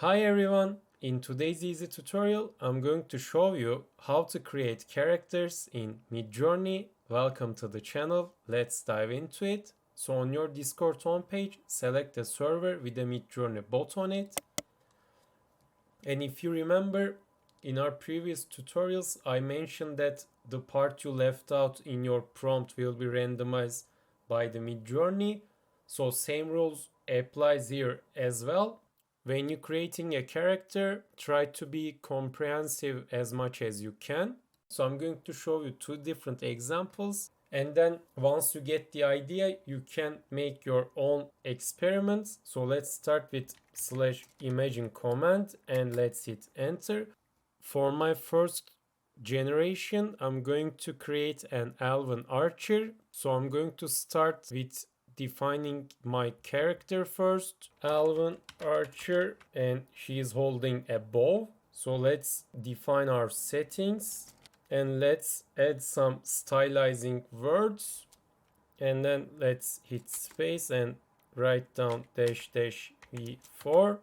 Hi everyone! In today's easy tutorial, I'm going to show you how to create characters in Midjourney. Welcome to the channel. Let's dive into it. So on your Discord homepage, select a server with a Midjourney bot on it. And if you remember, in our previous tutorials, I mentioned that the part you left out in your prompt will be randomized by the Midjourney. So same rules applies here as well. When you're creating a character, try to be comprehensive as much as you can. So I'm going to show you two different examples. And then once you get the idea, you can make your own experiments. So let's start with /imagine command and let's hit enter. For my first generation, I'm going to create an elven archer. So I'm going to start with defining my character first. Elven archer, and she is holding a bow. So let's define our settings and let's add some stylizing words, and then let's hit space and write down -v4.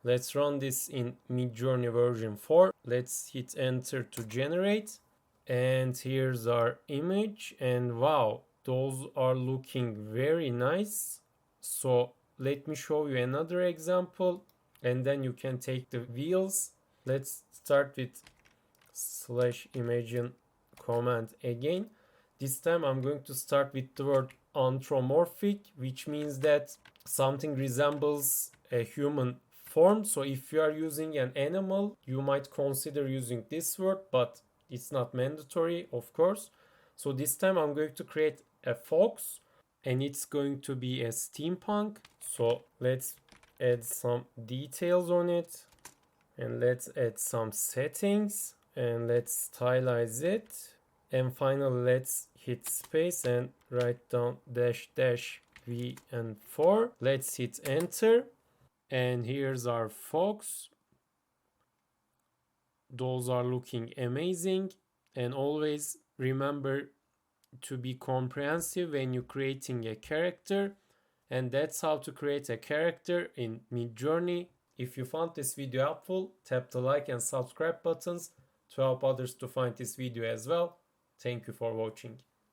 Let's run this in Midjourney version 4. Let's hit enter to generate. And here's our image, and wow, those are looking very nice. So let me show you another example and then you can take the wheels. Let's start with /imagine command again. This time I'm going to start with the word anthropomorphic, which means that something resembles a human form. So if you are using an animal, you might consider using this word, but it's not mandatory, of course. So this time I'm going to create a fox and it's going to be a steampunk. So let's add some details on it and let's add some settings and let's stylize it. And finally, let's hit space and write down -v and 4. Let's hit enter. And here's our fox. Those are looking amazing. And always remember to be comprehensive when you're creating a character. And that's how to create a character in Midjourney. If you found this video helpful, tap the like and subscribe buttons to help others to find this video as well. Thank you for watching.